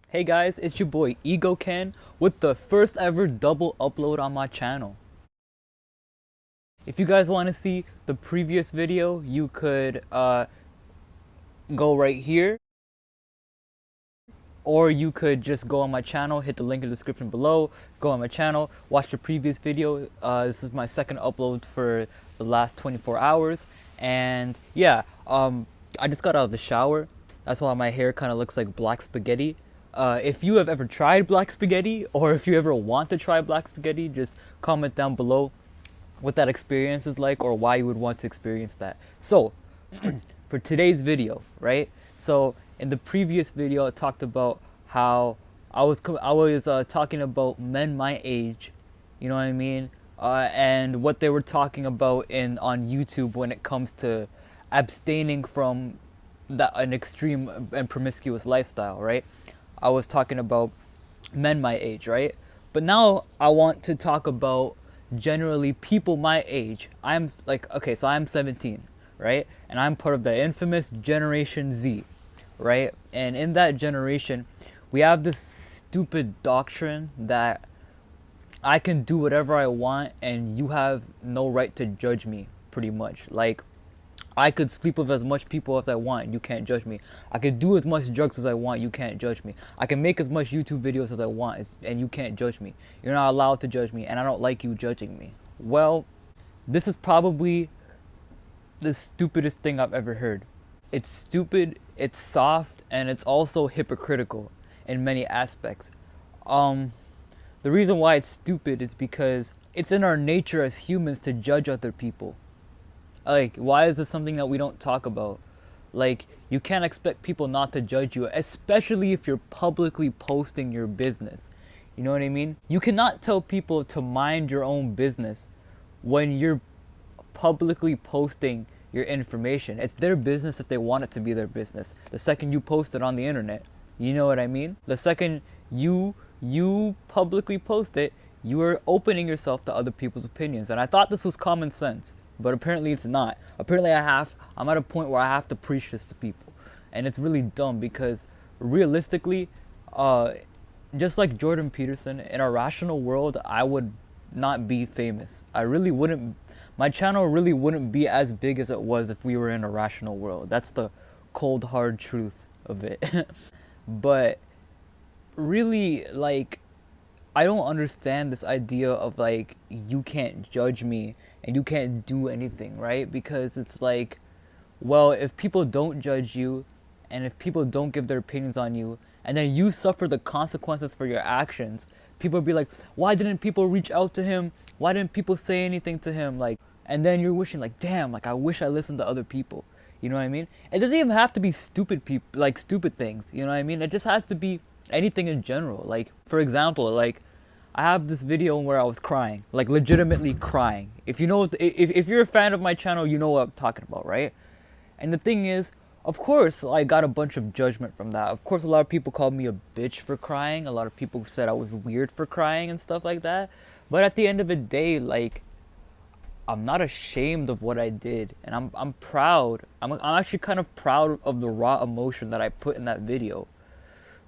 Hey guys, it's your boy Ego Ken with the first ever double upload on my channel. If you guys want to see the previous video, you could go right here, or you could just go on my channel, hit the link in the description below, go on my channel, watch the previous video. This is my second upload for the last 24 hours, and yeah, I just got out of the shower. That's why my hair kind of looks like black spaghetti. If you have ever tried black spaghetti, or if you ever want to try black spaghetti, just comment down below what that experience is like, or why you would want to experience that. So, for today's video, right? So, in the previous video, I talked about how I was talking about men my age, you know what I mean, and what they were talking about on YouTube when it comes to abstaining from an extreme and promiscuous lifestyle, right? I was talking about men my age, right? But now I want to talk about generally people my age. I'm like, okay, so I'm 17, right? And I'm part of the infamous Generation Z, right? And in that generation, we have this stupid doctrine that I can do whatever I want and you have no right to judge me, pretty much. Like, I could sleep with as much people as I want and you can't judge me. I could do as much drugs as I want, you can't judge me. I can make as much YouTube videos as I want and you can't judge me. You're not allowed to judge me and I don't like you judging me. Well, this is probably the stupidest thing I've ever heard. It's stupid, it's soft, and it's also hypocritical in many aspects. The reason why it's stupid is because it's in our nature as humans to judge other people. Like, why is this something that we don't talk about? Like, you can't expect people not to judge you, especially if you're publicly posting your business. You know what I mean? You cannot tell people to mind your own business when you're publicly posting your information. It's their business if they want it to be their business. The second you post it on the internet, you know what I mean? The second you publicly post it, you are opening yourself to other people's opinions. And I thought this was common sense, but apparently it's not. Apparently I'm at a point where I have to preach this to people. And it's really dumb because realistically, just like Jordan Peterson, in a rational world, I would not be famous. I really wouldn't. My channel really wouldn't be as big as it was if we were in a rational world. That's the cold, hard truth of it. But really, like, I don't understand this idea of like, you can't judge me and you can't do anything, right? Because it's like, well, if people don't judge you and if people don't give their opinions on you and then you suffer the consequences for your actions, people be like, why didn't people reach out to him? Why didn't people say anything to him? Like, and then you're wishing like, damn, like I wish I listened to other people. You know what I mean? It doesn't even have to be stupid people, like stupid things. You know what I mean? It just has to be anything in general. Like, for example, like, I have this video where I was crying, like legitimately crying. If you know, if you're a fan of my channel, you know what I'm talking about, right? And the thing is, of course, I got a bunch of judgment from that. Of course, a lot of people called me a bitch for crying. A lot of people said I was weird for crying and stuff like that. But at the end of the day, like, I'm not ashamed of what I did, and I'm proud. I'm actually kind of proud of the raw emotion that I put in that video.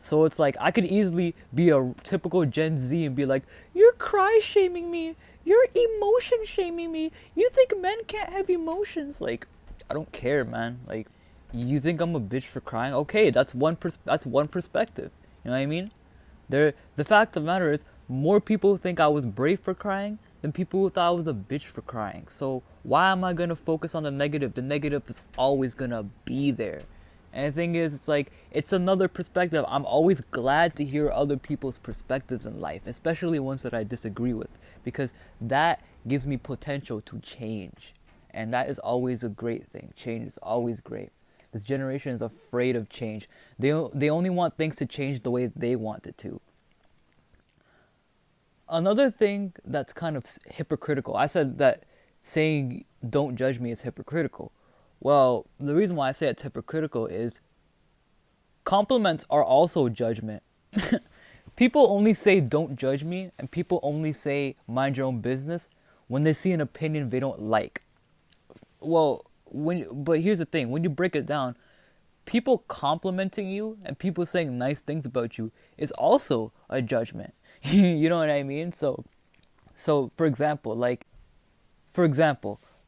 So it's like, I could easily be a typical Gen Z and be like, you're cry shaming me, you're emotion shaming me, you think men can't have emotions. Like, I don't care, man. Like, you think I'm a bitch for crying? Okay, that's one perspective. You know what I mean? The fact of the matter is, more people think I was brave for crying than people who thought I was a bitch for crying. So why am I gonna focus on the negative? The negative is always gonna be there. And the thing is, it's like, it's another perspective. I'm always glad to hear other people's perspectives in life, especially ones that I disagree with, because that gives me potential to change. And that is always a great thing. Change is always great. This generation is afraid of change. They only want things to change the way they want it to. Another thing that's kind of hypocritical, I said that saying don't judge me is hypocritical. Well, the reason why I say it's hypocritical is compliments are also judgment. People only say don't judge me and people only say mind your own business when they see an opinion they don't like. Well, but here's the thing, when you break it down, people complimenting you and people saying nice things about you is also a judgment. You know what I mean? So for example,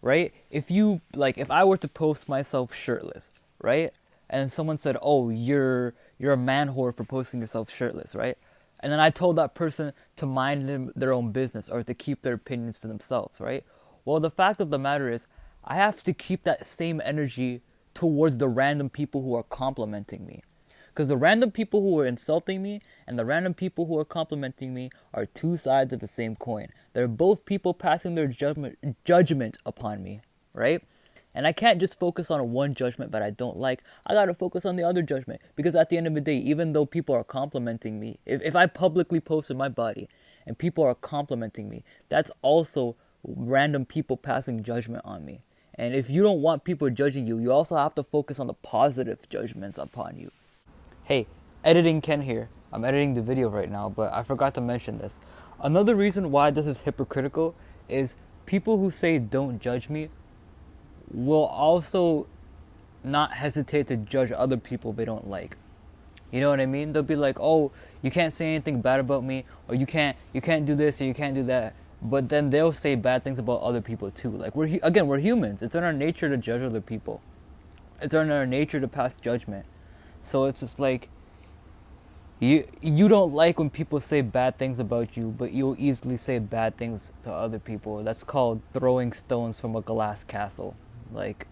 right? If I were to post myself shirtless, right? And someone said, "Oh, you're a man whore for posting yourself shirtless," right? And then I told that person to mind their own business or to keep their opinions to themselves, right? Well, the fact of the matter is, I have to keep that same energy towards the random people who are complimenting me. Because the random people who are insulting me and the random people who are complimenting me are two sides of the same coin. They're both people passing their judgment upon me, right? And I can't just focus on one judgment that I don't like. I gotta focus on the other judgment. Because at the end of the day, even though people are complimenting me, if I publicly posted my body and people are complimenting me, that's also random people passing judgment on me. And if you don't want people judging you, you also have to focus on the positive judgments upon you. Hey, editing Ken here. I'm editing the video right now, but I forgot to mention this. Another reason why this is hypocritical is people who say don't judge me will also not hesitate to judge other people they don't like. You know what I mean? They'll be like, "Oh, you can't say anything bad about me, or you can't do this, or you can't do that." But then they'll say bad things about other people too. Like we're humans. It's in our nature to judge other people. It's in our nature to pass judgment. So it's just like you don't like when people say bad things about you, but you'll easily say bad things to other people. That's called throwing stones from a glass castle. Like,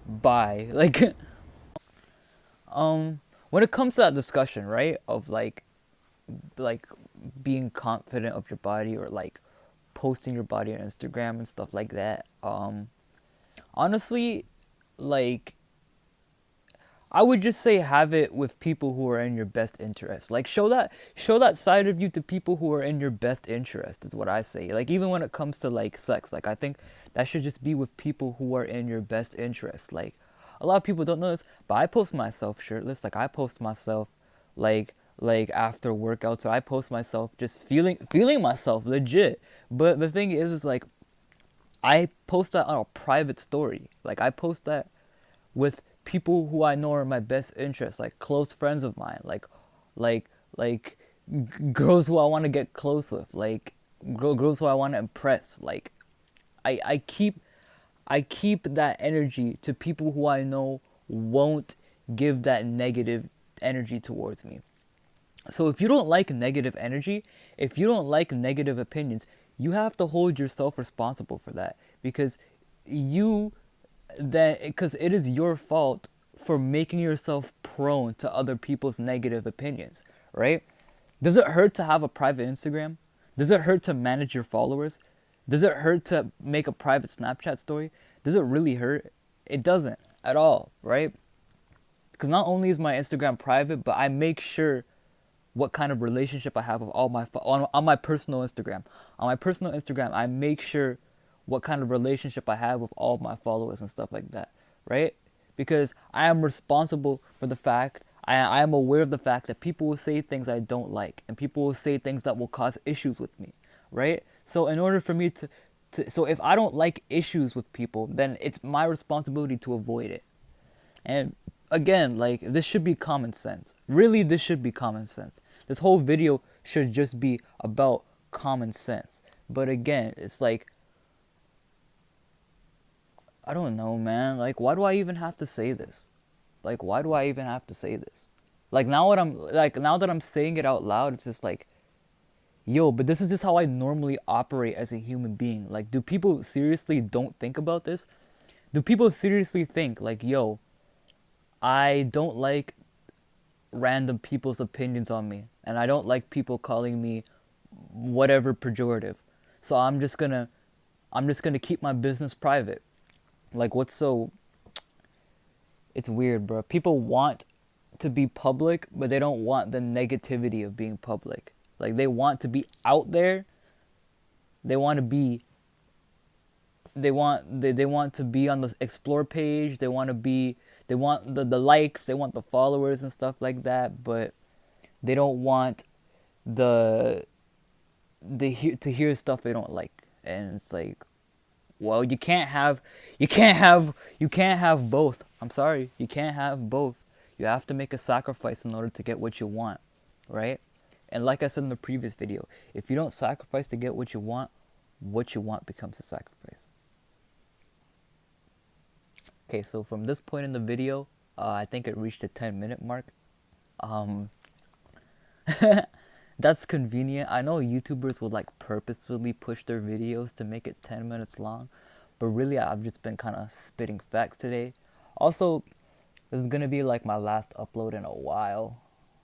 bye. Like, when it comes to that discussion, right, of like being confident of your body or like posting your body on Instagram and stuff like that, honestly, like, I would just say have it with people who are in your best interest. Like show that side of you to people who are in your best interest is what I say. Like even when it comes to like sex, like I think that should just be with people who are in your best interest. Like a lot of people don't know this, but I post myself shirtless. Like I post myself like after workouts, or I post myself just feeling myself legit. But the thing is like I post that on a private story. Like I post that with people who I know are in my best interest, like close friends of mine, like girls who I want to get close with, like girls who I want to impress. Like I keep that energy to people who I know won't give that negative energy towards me. So if you don't like negative energy, if you don't like negative opinions, you have to hold yourself responsible for that, because it is your fault for making yourself prone to other people's negative opinions, right? Does it hurt to have a private Instagram? Does it hurt to manage your followers? Does it hurt to make a private Snapchat story? Does it really hurt? It doesn't at all, right? Because not only is my Instagram private, but I make sure what kind of relationship I have with all my on my personal Instagram. On my personal Instagram, I make sure what kind of relationship I have with all of my followers and stuff like that, right? Because I am responsible for the fact, I am aware of the fact that people will say things I don't like, and people will say things that will cause issues with me, right? So in order for me so if I don't like issues with people, then it's my responsibility to avoid it. And again, like, this should be common sense. Really, this should be common sense. This whole video should just be about common sense. But again, it's like, I don't know, man. Like, why do I even have to say this? Like, why do I even have to say this? Like, now that I'm saying it out loud, it's just like, yo, but this is just how I normally operate as a human being. Like, do people seriously don't think about this? Do people seriously think, like, yo, I don't like random people's opinions on me, and I don't like people calling me whatever pejorative. So I'm just gonna keep my business private. Like, what's so... It's weird, bro. People want to be public, but they don't want the negativity of being public. Like, they want to be out there. They want to be... They want to be on the explore page. They want the likes. They want the followers and stuff like that. But they don't want to hear stuff they don't like. And it's like, well, you can't have both. I'm sorry, you can't have both. You have to make a sacrifice in order to get what you want, right? And like I said in the previous video, if you don't sacrifice to get what you want becomes a sacrifice. Okay, so from this point in the video, I think it reached the 10-minute mark. Um, that's convenient. I know YouTubers will like purposefully push their videos to make it 10 minutes long, but really I've just been kind of spitting facts today. Also, this is gonna be like my last upload in a while.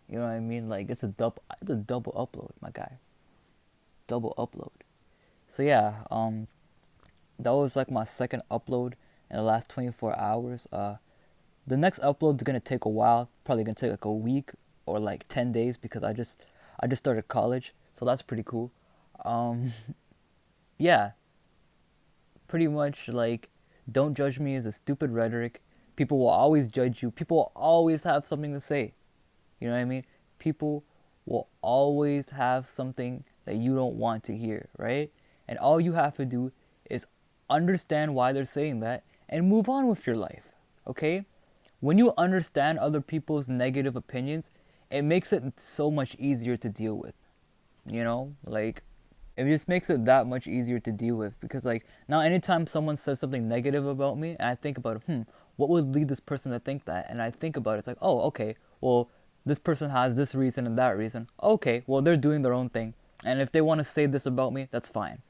You know what I mean? Like it's a double upload, my guy. Double upload. So yeah, that was like my second upload in the last 24 hours. The next upload's gonna take a while. Probably gonna take like a week or like 10 days because I just started college, so that's pretty cool. Um, yeah, pretty much like don't judge me is a stupid rhetoric. People will always judge you. People will always have something to say. You know what I mean? People will always have something that you don't want to hear, right? And all you have to do is understand why they're saying that and move on with your life, okay? When you understand other people's negative opinions, it makes it so much easier to deal with, you know? Like, it just makes it that much easier to deal with because, like, now anytime someone says something negative about me and I think about, what would lead this person to think that? And I think about it, it's like, oh, okay, well, this person has this reason and that reason. Okay, well, they're doing their own thing. And if they want to say this about me, that's fine.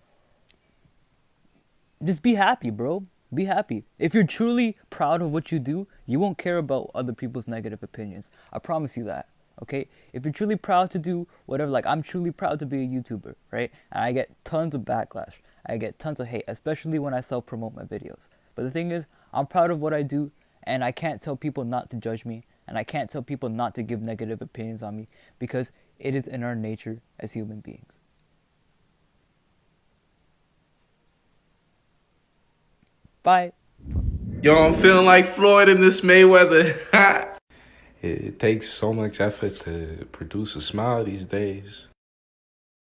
Just be happy, bro. Be happy. If you're truly proud of what you do, you won't care about other people's negative opinions. I promise you that. Okay? If you're truly proud to do whatever, like I'm truly proud to be a YouTuber, right? And I get tons of backlash. I get tons of hate, especially when I self-promote my videos. But the thing is, I'm proud of what I do, and I can't tell people not to judge me, and I can't tell people not to give negative opinions on me, because it is in our nature as human beings. Bye. Yo, I'm feeling like Floyd in this Mayweather. It takes so much effort to produce a smile these days.